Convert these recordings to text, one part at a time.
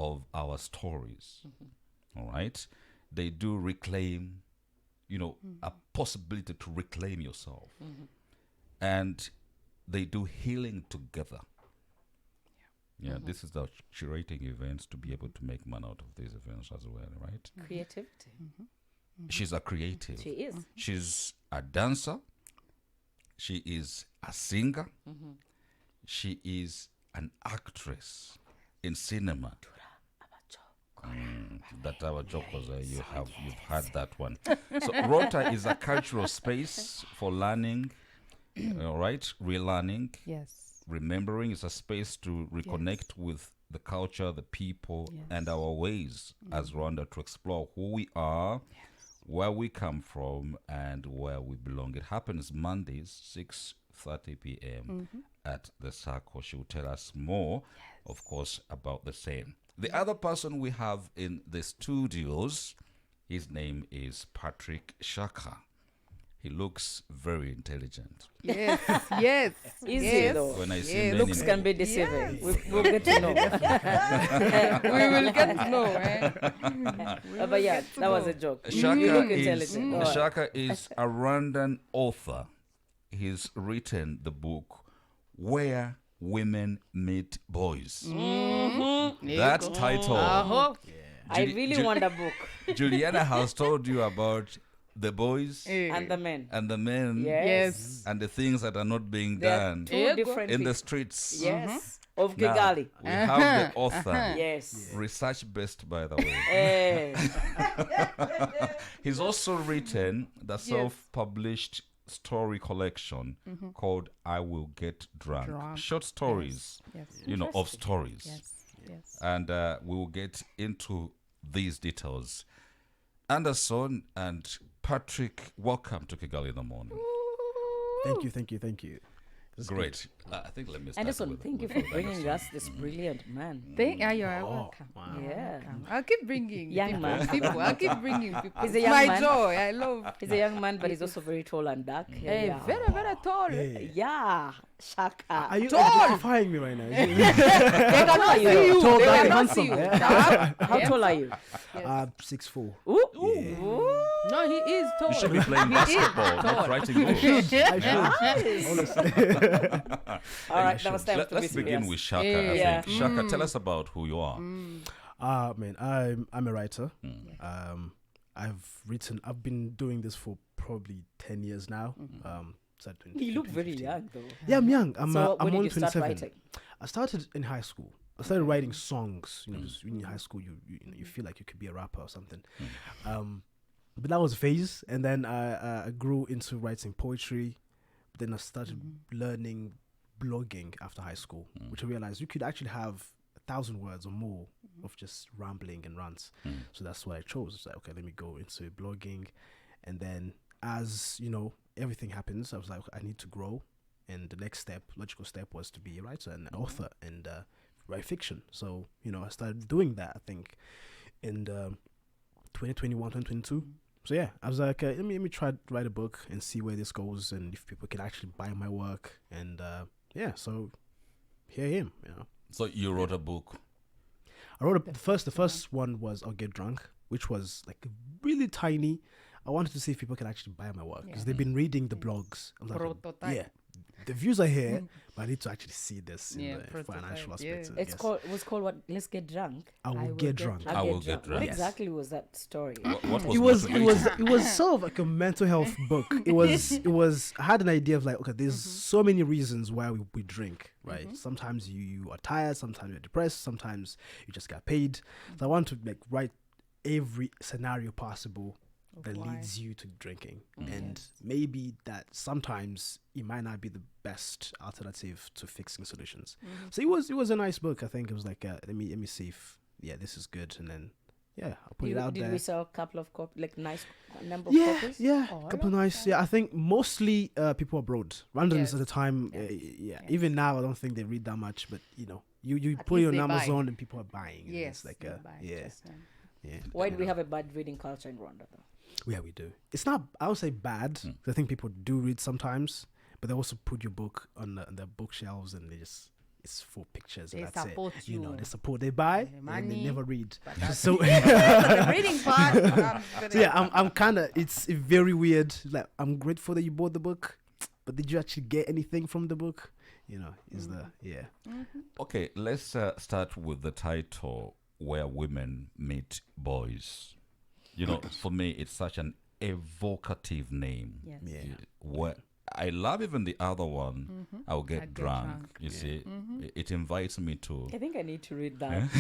of our stories. All right, they do reclaim, a possibility to reclaim yourself, and they do healing together. Yeah, this is the curating events to be able to make money out of these events as well, right? Creativity. She's a creative. She is. She's a dancer. She is a singer. She is an actress in cinema. That our joke was you've had that one. So Rota is a cultural space for learning, all right, relearning, Yes. remembering. It's a space to reconnect with the culture, the people, and our ways as Rwanda to explore who we are, where we come from, and where we belong. It happens Mondays, 6:30 p.m. at the Circle. She will tell us more, of course, about the same. The other person we have in the studios, his name is Patrick Shaka. He looks very intelligent. Yes. Yes. Easy yes. though. When I see Yes. men Looks in- can be deceiving. Yes. We'll get to know. We will get to know, eh? But yeah, that was a joke. Shaka You look is, intelligent. All right. Shaka is a Rwandan author. He's written the book Where Women Meet Boys. That title, Uh-huh. I really want a book. Juliana has told you about the boys And the men. and the men Yes. and the things that are not being They are done two different in the people. streets. Yes. Of Now, Kigali. we have the author, Yes. research based, by the way. Eh. He's also written the self-published story collection called I Will Get Drunk. Short stories, Yes. of stories. Yes. Yes. And we will get into these details. Anderson and Patrick, welcome to Kigali in the morning. Thank you. This is Great. I think let me start Anderson, with- thank you with for bringing Anderson. us this brilliant man. You are welcome. wow. Yeah. I'll keep bringing Young man. people. I'll keep bringing people. He's a It's young my man. joy. I love. He's a young man, but he's also very tall and dark. Hey, Yeah. very, very tall. Yeah. Shaka. Are you identifying me right now? They cannot see you. Tall, They dark, cannot handsome. see you. Yeah. How tall are you? 6'4". Ooh. No, he is tall. You should be playing basketball, not writing goals. I should. Nice. All right, now it's time to Let's begin with Shaka. I Yeah. think. Shaka, tell us about who you are. Man, I'm a writer. I've been doing this for probably 10 years now. So You look very young, though. Yeah, I'm young. I'm So when only did you start 27. writing? I started in high school. I started writing songs. Just in high school, you feel like you could be a rapper or something. But that was a phase, and then I grew into writing poetry. Then I started learning blogging after high school, which I realized you could actually have 1,000 words or more of just rambling and rants. So that's what I chose. It's like, okay, let me go into blogging, and then as everything happens, I was like, I need to grow, and the next logical step was to be a writer and an author and write fiction. So I started doing that, I think in 2021, 2022. So yeah, I was like, let me try to write a book and see where this goes, and if people can actually buy my work. And so here I am. So you wrote a book. I wrote the first one was I'll Get Drunk, which was like really tiny. I wanted to see if people can actually buy my work because they've been reading the blogs. I'm like, Prototype. yeah, the views are here, but I need to actually see this in the prototype, financial aspect. It was called what? Let's Get Drunk. I will get drunk. I will get drunk. What Yes. exactly was that story? What It was motivating? sort of like a mental health book. It was I had an idea of like, okay, there's so many reasons why we drink, right? Sometimes you are tired, sometimes you're depressed, sometimes you just got paid. So I want to like write every scenario possible that leads you to drinking, and maybe that sometimes it might not be the best alternative to fixing solutions. So it was a nice book. I think it was like let me see if this is good, and then I'll put it out there. Did we sell a couple of copies, like nice number of copies? Yeah, a couple of nice. Yeah, I think mostly people abroad. Rwandans at the time, even now I don't think they read that much, but you At put it least on they buy. Amazon and people are buying. And Yes, it's like they buy. yeah. Why do we have a bad reading culture in Rwanda, though? Yeah, we do. It's not, I would say bad. 'Cause I think people do read sometimes, but they also put your book on the bookshelves and they just it's for pictures. They And that's support it. you. They support. They buy, The and then they money, never read. but that's So, the reading part. so yeah, I'm kind of. It's very weird. Like, I'm grateful that you bought the book, but did you actually get anything from the book? Is the Okay, let's start with the title, Where Women Meet Boys. For me, it's such an evocative name. Yes. Yeah. Where I love even the other one, I'll I get Get drunk. Drunk. You see, it invites me to. I think I need to read that.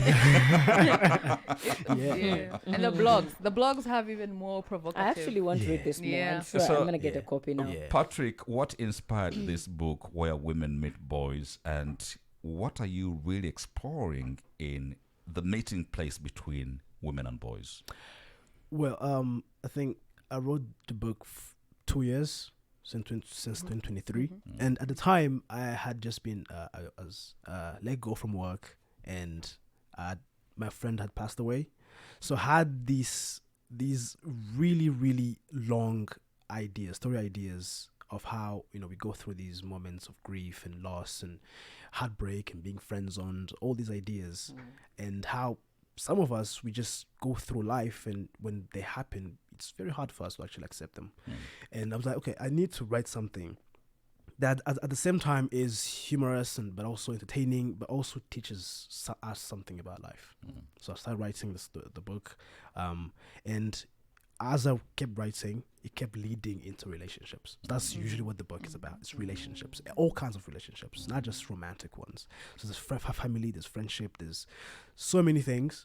Yeah. And the blogs have even more provocative. I actually want to read this more. Yeah. I'm sure So- I'm gonna get a copy now. Yeah. Patrick, what inspired this book, Where Women Meet Boys, and what are you really exploring in the meeting place between women and boys? Well, I think I wrote the book 2 years since 2023, and at the time I had just been I was let go from work, and my friend had passed away, so I had these really really long story ideas of how we go through these moments of grief and loss and heartbreak and being friend zoned, all these ideas, and how some of us, we just go through life, and when they happen, it's very hard for us to actually accept them. And I was like, okay, I need to write something that at the same time is humorous but also entertaining, but also teaches us something about life. So I started writing the book, and as I kept writing, it kept leading into relationships. That's usually what the book is about. It's relationships, all kinds of relationships, not just romantic ones. So there's family, there's friendship, there's so many things.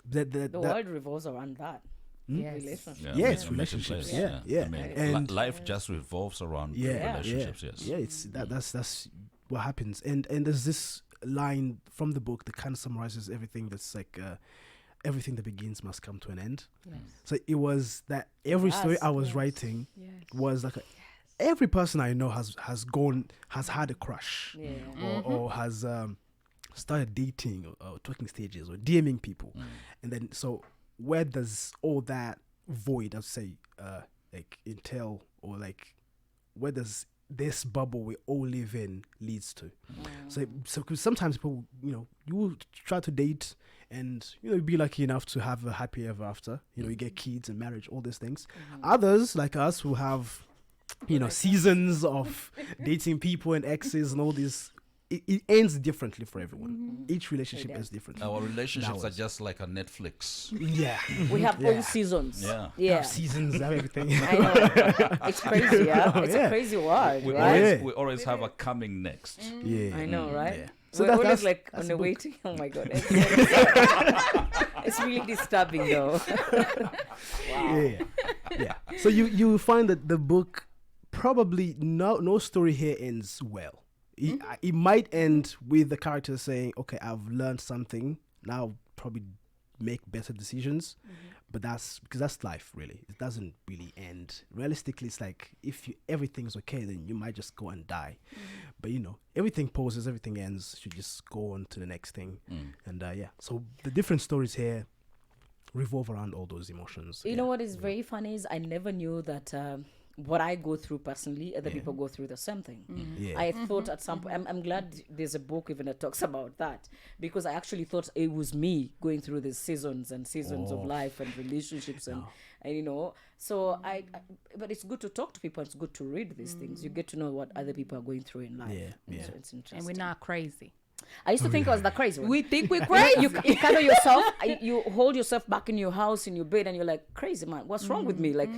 The world revolves around that. Yes. Relationship. Yes, relationships. Yeah. I mean, And life just revolves around relationships. Yes. Yeah, it's that's what happens. And there's this line from the book that kind of summarizes everything. That's like everything that begins must come to an end. Yes. So it was that every story I was writing Yes. was like every person I know has had a crush, Yeah. or has started dating or talking stages or DMing people, and then so where does all that void, I'd say, like entail, or like where does this bubble we all live in leads to? So because sometimes people, you will try to date, and you be lucky enough to have a happy ever after. You get kids and marriage, all these things. Others like us who have, seasons of dating people and exes and all this. It ends differently for everyone. Each relationship ends differently. Our relationships are just like a Netflix. Yeah. We have all seasons. Yeah. Yeah. Have seasons, have everything. I know. It's crazy, yeah. It's a crazy world, We right? always have a coming next. Yeah. I know, right? Yeah. So So we're always that's like that's on the the book. waiting. Oh my god, it's really disturbing though. Yeah. So you find that the book probably no story here ends well. It might end with the character saying, "Okay, I've learned something. Now I'll probably make better decisions." But that's because that's life, really. It doesn't really end. Realistically, it's like if everything's okay, then you might just go and die. But everything pauses, everything ends. You just go on to the next thing, and So the different stories here revolve around all those emotions. You know what is very funny is I never knew that what I go through personally, other people go through the same thing. Yeah. I thought at some point, I'm glad there's a book even that talks about that, because I actually thought it was me going through these seasons and seasons of life and relationships and so but it's good to talk to people. It's good to read these things. You get to know what other people are going through in life. Yeah. So it's interesting. And we're not crazy. I used to think I was the crazy one. We think we're You, crazy. you kind of yourself, you hold yourself back in your house, in your bed, and you're like, crazy man, what's wrong with me? Like,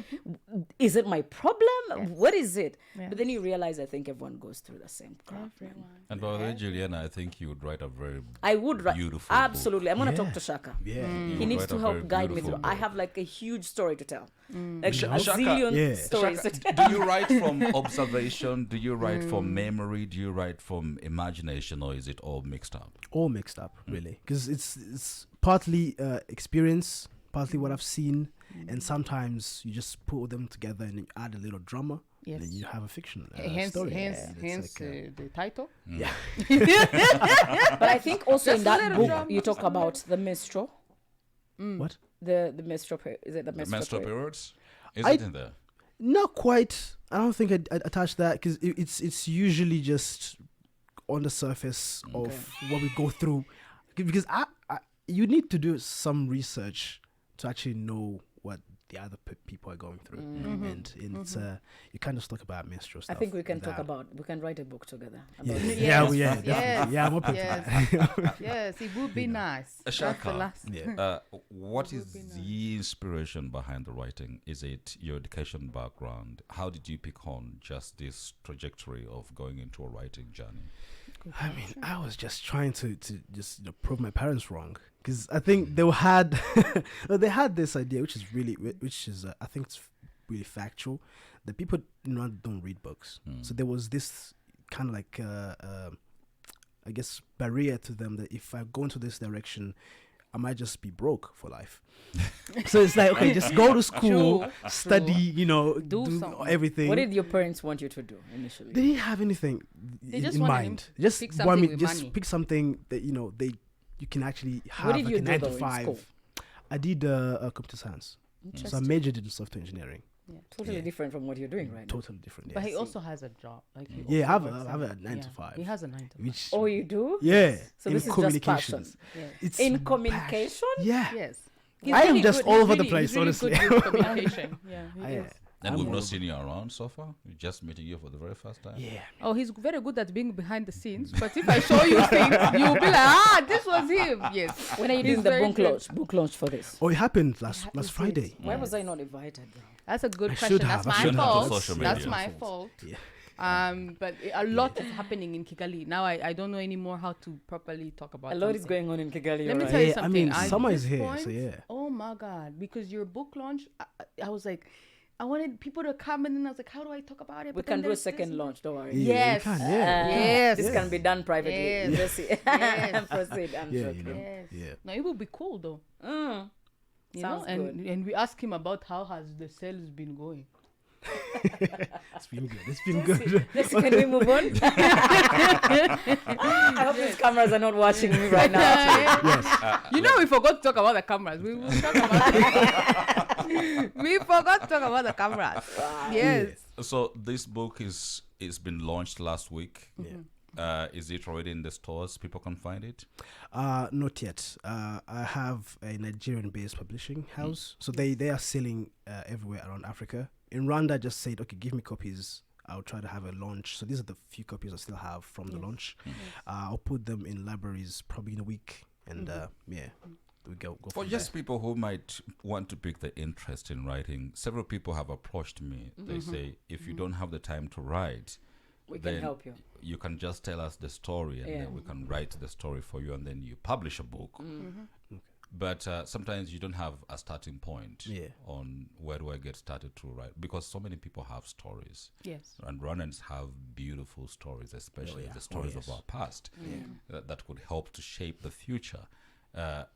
is it my problem? Yes. What is it? Yes. But then you realize, I think everyone goes through the same crap. man. And by the way, Juliana, I think you would write a very I would write. beautiful Absolutely. I'm going to Yeah. talk to Shaka. Yeah. You He would needs write to a help very guide me beautiful through. I book. have like a huge story to tell. Like Shaka, a zillion Yeah. stories. Shaka, do you write from observation? Do you write from memory? Do you write from imagination, or is it all mixed up? All mixed up, really, because it's partly experience, partly what I've seen, and sometimes you just put them together and you add a little drama, Yes. and then you have a fiction hence story. hence It's like, the title. yeah. But I think also in Just a that little book, drama, you talk just a little. about the menstrual. What? The menstrual is it the The menstrual menstrual period? periods? Is I- it in there? Not quite. I don't think I'd attach that, because it's usually just on the surface of what we go through, because you need to do some research to actually know what the other people are going through, and it's you can't just talk about menstrual stuff. I think we can we can write a book together. Yeah, About definitely. Yeah, I'm open to that. Yes, it would be nice. Shaka, Yeah. what is the inspiration behind the writing? Is it your education background? How did you pick on just this trajectory of going into a writing journey? I mean, I was just trying to just prove my parents wrong, because I think they had they had this idea, which is I think it's really factual, that people don't read books. So there was this kind of like I guess barrier to them that if I go into this direction, I might just be broke for life. So it's like, okay, just go to school, study, do everything. What did your parents want you to do initially? They didn't have anything in mind. Just pick want me, something with just money. pick something that you can actually have What did like you a do 9 to though in 5. school? I did computer science, so I Interesting. majored in software engineering. Totally different from what you're doing right now. Totally different. But Yeah, he also has a job. Like he yeah, I also have works a 9 to 5. He has a 9 to 5. Which Oh, you do? yeah, So in this is just passion. communications. Yes. It's In passion. communication? Yeah. Yes. I am just all over the place, he's really honestly. Good with communication. Yeah, he I, is. And I'm we've all not over. seen you around so far. We're just meeting you for the very first time. Yeah. Oh, he's very good at being behind the scenes. But if I show you things, you'll be like, this was him. Yes. When are you He's doing the very book launch for this? Oh, it happened last Friday. Why was I not invited though? That's a good I question. should That's have. I my should have. fault. Social That's media. my fault. Yeah. But a lot is happening in Kigali. Now I don't know anymore how to properly talk about A lot is something. going on in Kigali. Let me alright? tell you Yeah, I something. mean, At summer is this here, point, so yeah. Oh my God. Because your book launch, I was like, I wanted people to come and then I was like, how do I talk about it? We But then can do a there's second this- launch, don't worry. Yeah, Yes. you can, yeah. Yes. This can be done privately. Yes. Proceed. Yes. Proceed. I'm Yeah, joking. Yes. Yeah. No, it would be cool though. You Sounds know, good. and we ask him about how has the sales been going. It's been good. It's been good. Can we move on? I hope these cameras are not watching me right now. Yes. You know, we forgot to talk about the cameras. We will talk about we forgot to talk about the cameras. Yes. So this book is been launched last week. Yeah. Is it already in the stores? People can find it. Not yet. I have a Nigerian-based publishing house, so they are selling everywhere around Africa. In Rwanda, I just said, okay, give me copies. I'll try to have a launch. So these are the few copies I still have from the launch. I'll put them in libraries probably in a week, and we go. For from just people who might want to pick the interest in writing, several people have approached me. They say, if you don't have the time to write, We can then help you. you can just tell us the story, and then we can write the story for you, and then you publish a book. But sometimes you don't have a starting point on where do I get started to write, because so many people have stories. Yes. And runners have beautiful stories, especially the stories of our past that could help to shape the future.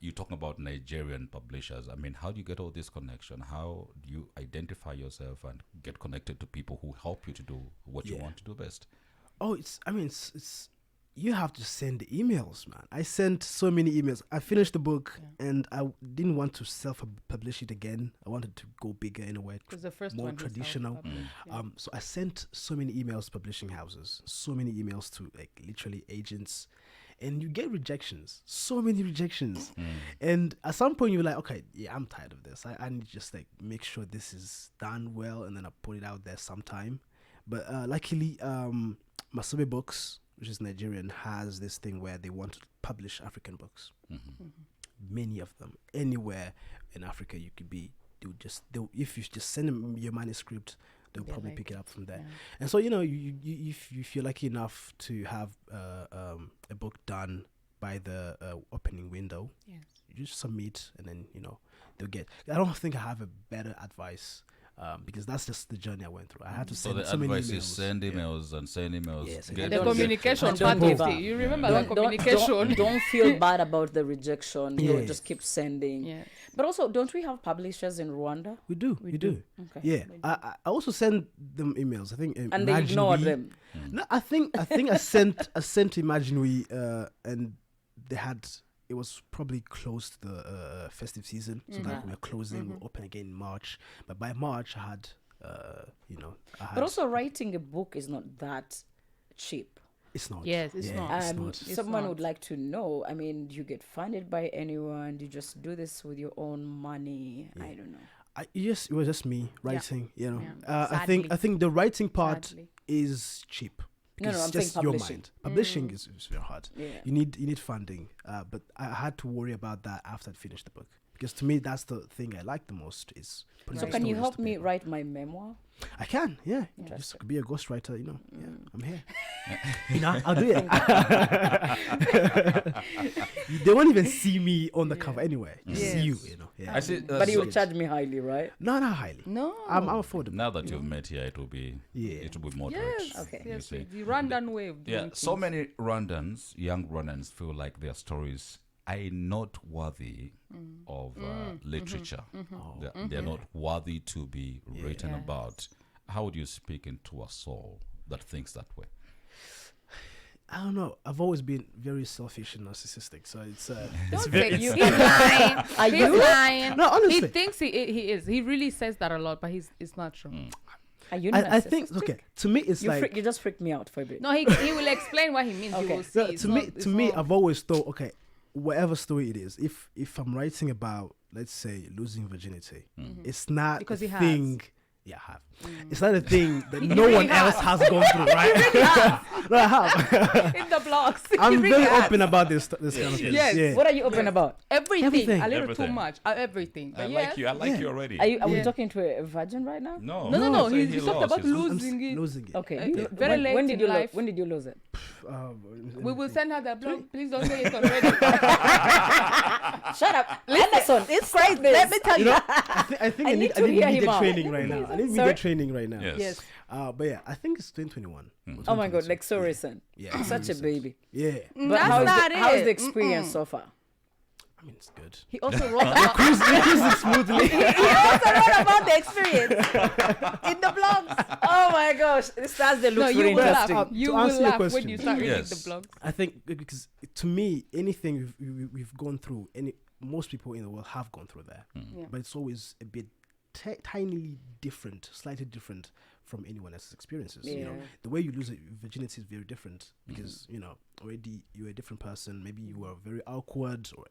You're talking about Nigerian publishers. I mean, how do you get all this connection? How do you identify yourself and get connected to people who help you to do what you want to do best? Oh, it's you have to send the emails, man. I sent so many emails. I finished the book and I didn't want to self-publish it again. I wanted to go bigger in a way, Because the first more one he traditional. self-published, So I sent so many emails to publishing houses, so many emails to like literally agents, and you get rejections, so many rejections. And at some point you're like, okay, yeah, I'm tired of this. I need to just like make sure this is done well, and then I put it out there sometime. But luckily, Masobe Books, which is Nigerian, has this thing where they want to publish African books. Many of them, anywhere in Africa you could be, if you just send them your manuscript, they'll probably pick it up from there. And so, if you're lucky enough to have a book done by the opening window, you just submit, and then they'll get. I don't think I have a better advice. Because that's just the journey I went through. I had to So send the so many advice emails. is send emails and send emails. Yes, Get The them- communication Don't part give of up. it. You remember Yeah. the communication. Don't feel bad about the rejection. Yes. Just keep sending. Yeah. But also, don't we have publishers in Rwanda? We do. Okay. Yeah, I also send them emails. I think, And they ignored them. No, I think I sent Imaginary, and they had. It was probably close to the festive season, so like we're closing. We'll open again in March. But by March, I had. But also, writing a book is not that cheap. It's not. Yes, it's not. It's not. Someone not. would like to know. I mean, do you get funded by anyone? Do you just do this with your own money? I don't know. Yes, it was just me writing. You know, Yeah. I think the writing part Sadly. is cheap. No, Because I'm it's saying just your publishing. mind. Publishing is very hard. Yeah. You need funding. But I had to worry about that after I finished the book, because to me that's the thing I like the most is. putting So the can you stories help to me paper. write my memoir? I can, yeah. Just Interesting. be a ghostwriter, you know. Yeah, I'm here. You know, I'll do it. They won't even see me on the cover anyway. Just see you, you know. Yeah. I see. But you so will charge me highly, right? No, not highly. No. I'm affordable. now that you've met here, it will be Yeah. it will be moderate. Yes. Okay. Yes. see. The Rwandan way of doing Yeah, so things. many Rwandans, young Rwandans, feel like their stories are not worthy of literature. They're not worthy to be written Yes. about. How would you speak into a soul that thinks that way? I don't know. I've always been very selfish and narcissistic, so it's Don't very. say you. He's lying. Are He's you? lying. No, honestly. He thinks he is. He really says that a lot, but it's not true. Are you I think narcissistic? okay. To me, it's You, like you just freaked me out for a bit. No, he will explain what he means. Okay. You will see. no, It's to not- me, it's to me, not- I've always thought, okay, whatever story it is, if I'm writing about, let's say, losing virginity, it's not Because a he has. thing. Yeah, I have. It's not a thing that no really one else has gone through, right? No, I have. in the blogs. I'm He really very has. open about this kind of thing. Yes. Yeah. What are you open about? Everything. Everything. A little Everything. too much. Everything. But I yes. like you. I like Yeah. you already. Are we Yeah. talking to a virgin right now? No, No. I'm saying He talked lost about his- losing it. Losing it. Okay. Yeah. You- Very late when did in you life. when did you lose it? We will send her the blog. Please don't say it already. Shut up, Anderson. It's crazy. Let me tell You you. know, I think I I need need to hear him media out. training right now. I need Sorry? media training right now. Yes. Yes. But yeah, I think it's 2021. or Oh my God, 2022. like so recent. Yeah. Such a baby. Yeah. But That's how's not the, how's it. the experience so far? I mean, it's good. He also wrote about. Smoothly. he also wrote about the experience in the blogs. Oh my gosh, this Thursday No, looks you very will interesting. laugh. You To will answer your laugh when question. you start reading Yes. the blogs. I think because to me, anything we've gone through, most people in the world have gone through that, Yeah. but it's always a bit tinily different, slightly different from anyone else's experiences. You know, Yeah. the way you lose virginity is very different because you know already you're a different person. Maybe you were very awkward or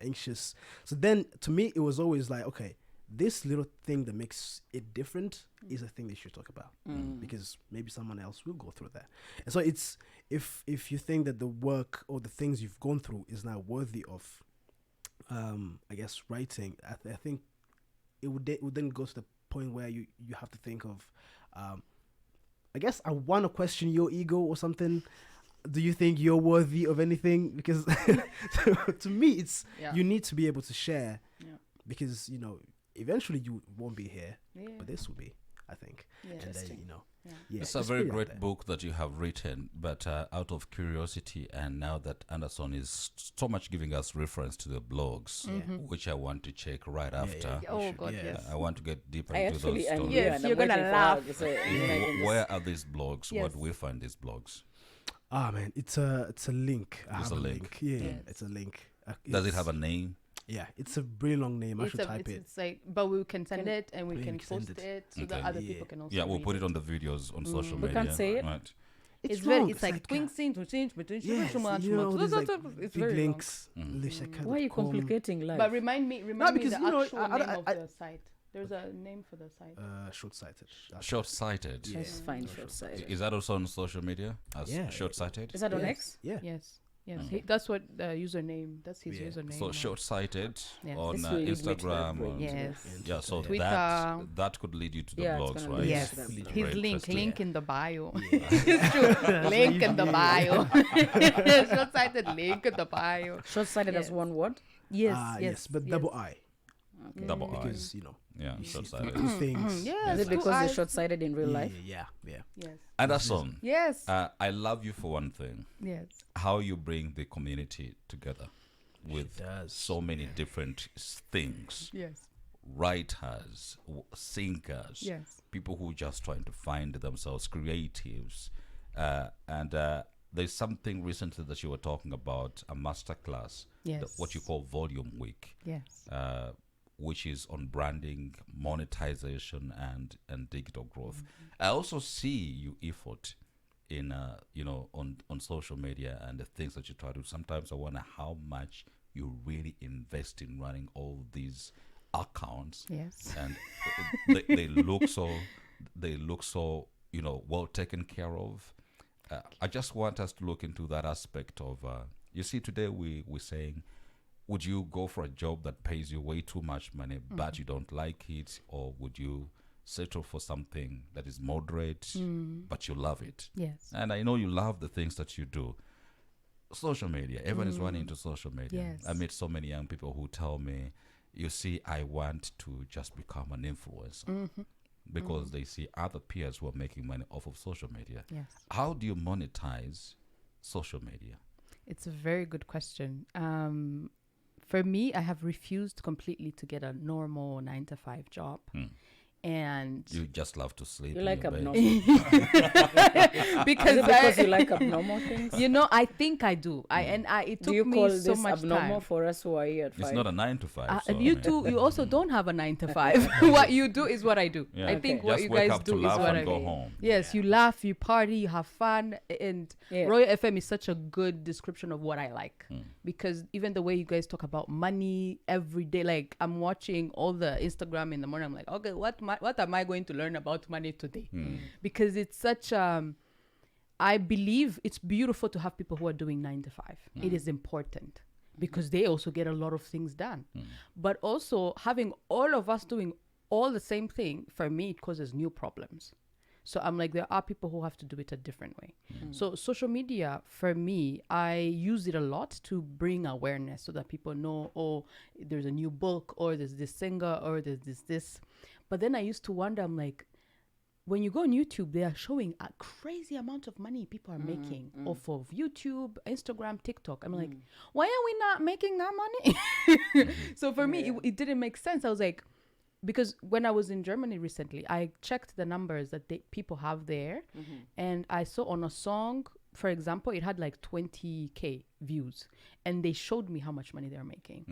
anxious. So then, to me, it was always like, okay, this little thing that makes it different is a thing they should talk about because maybe someone else will go through that. And so it's if you think that the work or the things you've gone through is now worthy of, I guess, writing, I think it would then go to the point where you have to think of, I guess I want to question your ego or something. Do you think you're worthy of anything? Because to me, it's Yeah. you need to be able to share Yeah. because you know eventually you won't be here, Yeah. but this will be, I think. Yeah. And then you know, Yeah. yeah, It's a very put it out great there. book that you have written, but out of curiosity, and now that Anderson is so much giving us reference to the blogs, which I want to check right after. yeah. Oh should, God, yeah. yes. I want to get deeper I into those actually am stories. here Yes, and I'm you're gonna waiting for laugh. her, so you know, Where are these blogs? Where Yes. do we find these blogs? Ah man, it's a link. I It's have a a link. link. Yeah, Yes. it's a link. Does it It's- have a name? Yeah, it's a really long name. I should type it. It's like, but we can send Can- it and we Yeah, can we can send post it. it so that Okay. other Yeah. people can also. Yeah, we'll read put it on the videos on social We media. can't say it? Right. It's long. very. It's like twink scene to change between. Yes, you know, these like It's big very links. why are you complicating life? Long. But remind me because, the you know, actual I- name I- of I- the site. There's a name for the site. Short-sighted. Short-sighted. Yeah. That's fine, short-sighted. Is that also on social media as Yeah. short-sighted? Is that on Yes. X? Yeah. Yes. Yes. That's what username. That's his Yeah. username. So short-sighted Yes. on This will lead me to that Instagram. page. Or, Yes. yeah, so Twitter. that could lead you to the Yeah, it's blogs, gonna right? lead Yes. to that His His Very link. interesting. Link in the bio. Yeah. It's true. Link in the Yeah. bio. Short-sighted link in the bio. Short-sighted as Yes. one word? Yes. Yes, but double I Double I. because you know Yeah, you see short-sighted. through things. Yes. Is it two because you're eyes. short-sighted in real life? Yeah. Yes. Anderson, Yes. I love you for one thing. Yes. How you bring the community together with does. so many different things. Yes. Writers, singers, Yes. people who just trying to find themselves, creatives. And there's something recently that you were talking about, a masterclass, Yes. what you call Volume Week, Yes. which is on branding, monetization, and digital growth. I also see you effort in on social media and the things that you try to do, sometimes I wonder how much you really invest in running all these accounts. Yes. And they look so well taken care of. I just want us to look into that aspect of you see, today we're saying, would you go for a job that pays you way too much money but you don't like it, or would you settle for something that is moderate but you love it? Yes. And I know you love the things that you do. Social media, everyone is running into social media. Yes. I meet so many young people who tell me, you see, I want to just become an influencer because they see other peers who are making money off of social media. Yes. How do you monetize social media? It's a very good question. For me, I have refused completely to get a normal 9-to-5 job. And you just love to sleep. You like your bed. abnormal because you like abnormal things. I think I do. It took Do you me call so this much abnormal time. for us who are here at It's 5? not a 9-to-5. So, You too. You also don't have a 9-to-5. What you do is what I do. Yeah. I think Okay. what just you wake guys up to do is laugh what and I go do. home. Yes, you laugh, you party, you have fun, and Yeah. Royal FM is such a good description of what I like, because even the way you guys talk about money every day, like I'm watching all the Instagram in the morning, I'm like, okay, what am I going to learn about money today? Because it's such I believe it's beautiful to have people who are doing 9-to-5. It is important because they also get a lot of things done, but also having all of us doing all the same thing, for me, it causes new problems. So I'm like, there are people who have to do it a different way. So social media, for me, I use it a lot to bring awareness so that people know, oh, there's a new book, or there's this singer, or there's this. But then I used to wonder, I'm like, when you go on YouTube, they are showing a crazy amount of money people are making off of YouTube, Instagram, TikTok. I'm like, why are we not making that money? So for me, it didn't make sense. I was like, because when I was in Germany recently, I checked the numbers that people have there. And I saw on a song, for example, it had like 20K views. And they showed me how much money they're making.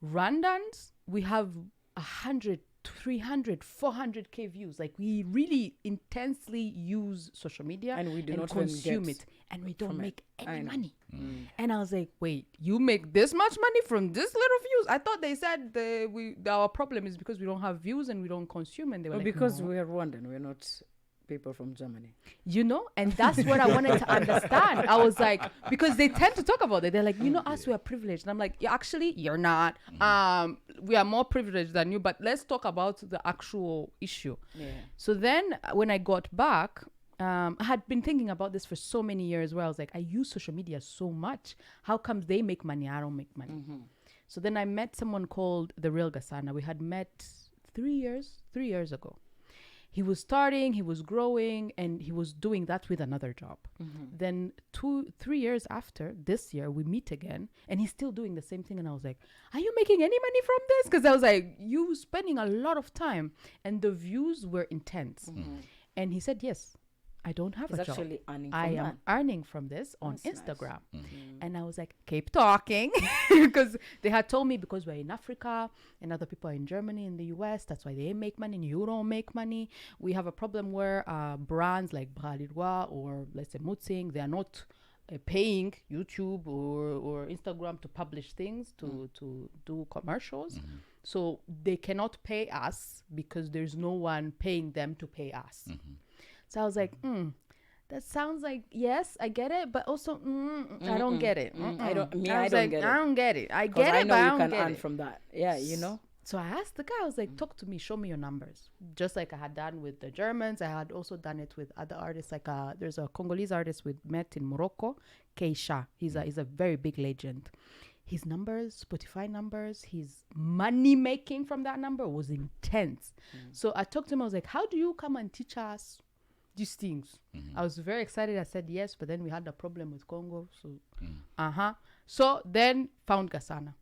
Rwandans, we have 100, 300, 400K views. Like, we really intensely use social media And we do not consume even it. And we don't from it. make I any know. money. And I was like, wait, you make this much money from this little views? I thought they said our problem is because we don't have views and we don't consume. And they were Well, like, because no. we are Rwandan, we're not people from Germany. And that's what I wanted to understand. I was like, because they tend to talk about it. They're like, us, we are privileged. And I'm like, yeah, actually, you're not. We are more privileged than you, but let's talk about the actual issue. Yeah. So then when I got back, I had been thinking about this for so many years where I was like, I use social media so much. How come they make money? I don't make money. So then I met someone called The Real Gasana. We had met 3 years ago. He was starting, he was growing, and he was doing that with another job. Then 3 years after, this year, we meet again, and he's still doing the same thing. And I was like, are you making any money from this? Because I was like, you spending a lot of time, and the views were intense. And he said, yes, I don't have He's a job. actually earning from I that. am earning from this on That's nice. Instagram. And I was like, keep talking. Because they had told me, because we're in Africa and other people are in Germany, in the US, that's why they make money and you don't make money. We have a problem where brands like Bralirwa or let's say Mutzing, they are not paying YouTube or Instagram to publish things, to do commercials. So they cannot pay us because there's no one paying them to pay us. So I was like, that sounds like, yes, I get it, but also, I don't get it. I don't was get like, it. I don't get it. I 'Cause get I it, know but I you don't can get earn it. from that. Yeah, you know. So I asked the guy, I was like, talk to me, show me your numbers. Just like I had done with the Germans, I had also done it with other artists. Like there's a Congolese artist we met in Morocco, Keisha. He's a very big legend. His numbers, Spotify numbers, his money making from that number was intense. So I talked to him, I was like, how do you come and teach us these things? I was very excited. I said yes, but then we had a problem with Congo. So, So then found Gasana.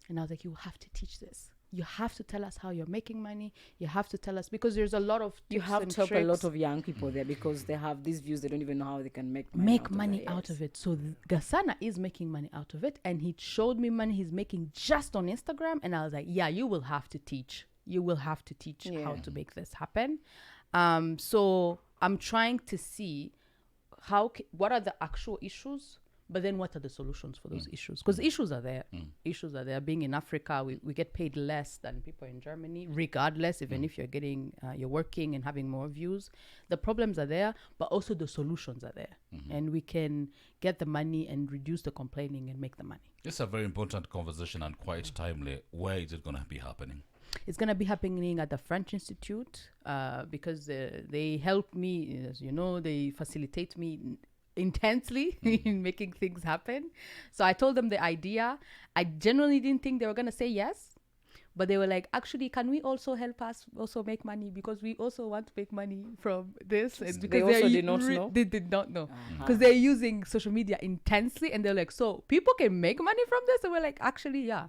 And I was like, you have to teach this. You have to tell us how you're making money. You have to tell us, because there's a lot of You tips have and to help a tricks. lot of young people there because they have these views. They don't even know how they can make money Out of it. So Gasana is making money out of it. And he showed me money he's making just on Instagram. And I was like, yeah, you will have to teach. You will have to teach how to make this happen. So I'm trying to see what are the actual issues, but then what are the solutions for those issues? Because issues are there. Issues are there. Being in Africa, we get paid less than people in Germany, regardless, even if you're getting, you're working and having more views. The problems are there, but also the solutions are there. And we can get the money and reduce the complaining and make the money. It's a very important conversation and quite timely. Where is it going to be happening? It's going to be happening at the French Institute because they help me, as you know, they facilitate me intensely in making things happen. So I told them the idea. I genuinely didn't think they were going to say yes, but they were like, actually, can we also help us also make money, because we also want to make money from this? And because they also did not know? They did not know because they're using social media intensely, and they're like, so people can make money from this? And we're like, actually, yeah.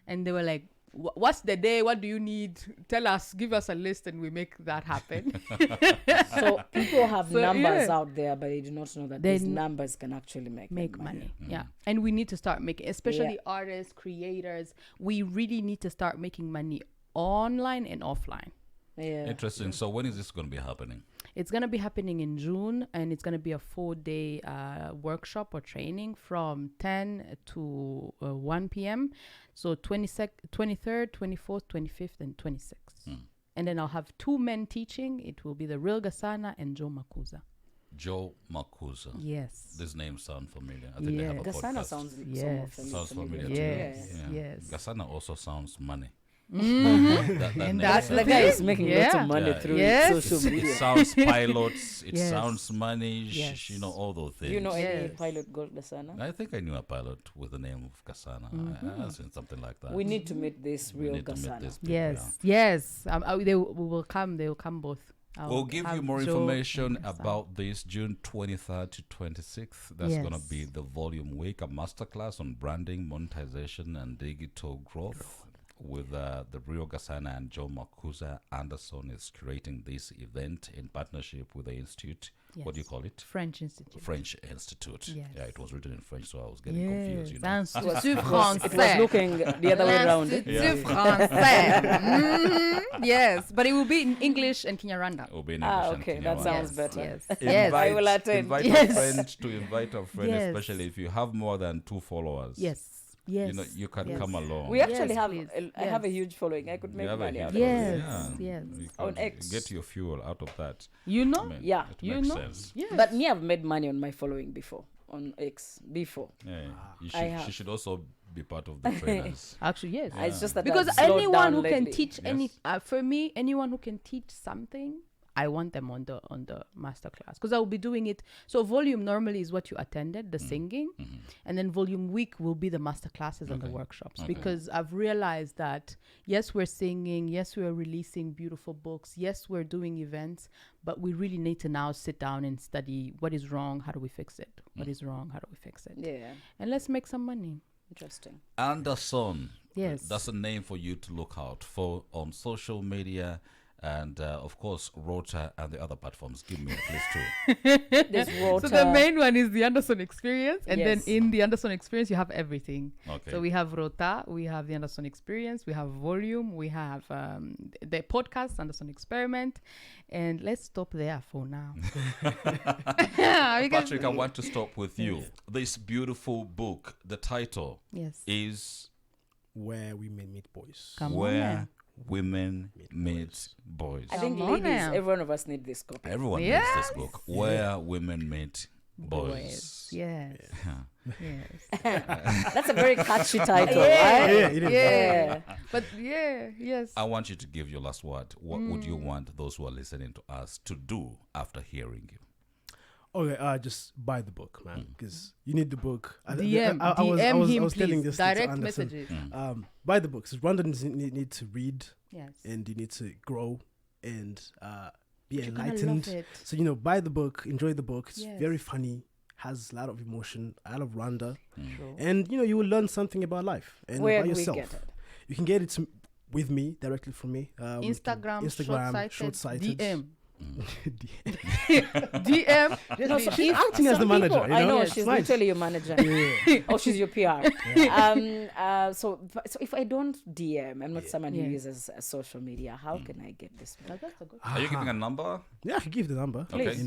And they were like, what's the day? What do you need? Tell us, give us a list, and we make that happen. So people have numbers out there, but they do not know that these numbers can actually make money. Yeah. And we need to start making, especially artists, creators, we really need to start making money online and offline. Yeah. Interesting. So when is this going to be happening? It's going to be happening in June, and it's going to be a 4-day workshop or training from 10 to 1 p.m. So 23rd, 24th, 25th, and 26th. And then I'll have 2 men teaching. It will be the real Gasana and Joe Makuza. Joe Makuza. Yes. This name sounds familiar. I think they have a Gasana podcast. sounds familiar Yes. too. Yeah. Yes. Gasana also sounds money. And that's the guy is making lots of money through social media. It sounds pilots. It Yes. sounds money. Yes. You know, all those things. Do you know any Yes. pilot called Gasana? I think I knew a pilot with the name of Gasana. I've seen something like that. We need to meet this We real need to meet Gasana. these people, Yes. Yes. we will come. They will come both. We'll give you more information about this June 23rd to 26th. That's going to be the Volume Week, a masterclass on branding, monetization, and digital growth. With the Rio Gasana and Joe Makuza. Anderson is curating this event in partnership with the Institute. Yes. What do you call it? French Institute. French Institute. Yes. Yeah, it was written in French, so I was getting confused. You know? Institut It Français. was looking the other way around. Institut Français. Yes, but it will be in English and Kinyarwanda. It will be in English and Okay, that Kinyarwanda. sounds better. Yes. Invite, I will attend. Invite Yes. a friend to invite a friend, Yes. especially if you have more than 2 followers. Yes. Yes. You know, you can Yes. come along. We actually Yes, have, please. I have a huge following. I could make You have a money out huge of it. Yes. following. Yes. You On can X. get your fuel out of that. You know? I mean, Yeah. it You makes know? sense. Yes. But me, I've made money on my following before, on X, before. Yeah, you I should, have. she should also be part of the trainers. Actually, yes. It's just that Because I've slowed anyone down who can lately. teach Yes. for me, anyone who can teach something, I want them on the masterclass, because I will be doing it. So volume normally is what you attended, the singing, and then volume week will be the masterclasses and the workshops. Because I've realized that yes, we're singing, yes, we're releasing beautiful books, yes, we're doing events, but we really need to now sit down and study what is wrong, how do we fix it? What is wrong, how do we fix it? Yeah, And let's make some money. interesting. Anderson. Yes. That's a name for you to look out for on social media. And of course, Rota and the other platforms. Give me at least 2. There's water. So the main one is the Anderson Experience, and then Yes. in the Anderson Experience you have everything. Okay. So we have Rota, we have the Anderson Experience, we have Volume, we have the podcast Anderson Experiment, and let's stop there for now. Patrick, I want to stop with you. This beautiful book, the title Yes. is Where Women Meet Boys. Come on. Where Women Meet Boys. I think Come on ladies, now. every one of us need this copy. Everyone needs Yes. this book. Where Women Meet Boys. Yes. Yes. That's a very catchy title, Yeah. right? Yeah, it is. Yeah. But yes. I want you to give your last word. What would you want those who are listening to us to do after hearing you? Okay, just buy the book, man, because you need the book. DM him, please. Direct Anderson. messages. Buy the book. 'Cause Rwandans need to read, Yes. and you need to grow and be You're gonna enlightened. love it. So buy the book, enjoy the book. It's Yes. very funny, has a lot of emotion, a lot of Rwanda, Sure. and you will learn something about life and Where about do we yourself. get it? You can get it with me directly from me. Instagram, short-sighted. DM. DM. No, so She's if acting as some the manager, people- you I know? know, Yes. she's Nice. literally your manager. Oh, she's your PR. So if I don't DM, I'm not someone who Yeah. uses social media, how can I get this book? That's a good. Are you giving a number? Yeah, I can give the number. Please.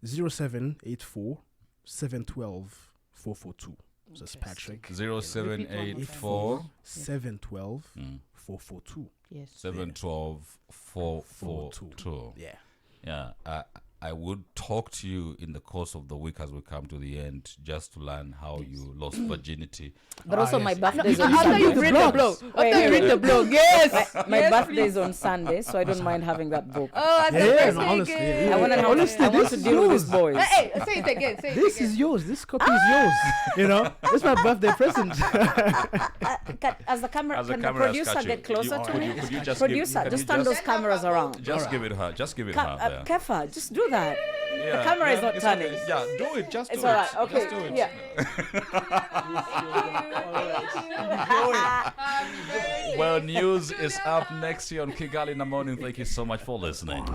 0784 712 442. So it's Patrick. 0784 712 442. Yes. 712 442. Yeah. Yeah, I would talk to you in the course of the week as we come to the end, just to learn how you lost virginity. But also my yes. birthday is on After Sunday. you read the blog. After you read the blog. Yes. My birthday is on Sunday, so I don't mind having that book. Oh, Yeah, no, honestly. I want to Honestly, I want this to is deal with yours. these boys. Hey, say it again. Say it This again. is yours. This copy is yours. You know, it's my birthday present. As the camera, As the can the camera is producer catching. get closer You- to could me? you- could you just Producer, give- just can turn you those cameras around. Just give it her. Just give it her. There. Kefa, just do that. Yeah, The camera is not it's turning. okay. Yeah, do it. Just It's do all it. right. Okay. Just do it. Yeah. Well, news is up next year on Kigali in the morning. Thank you so much for listening.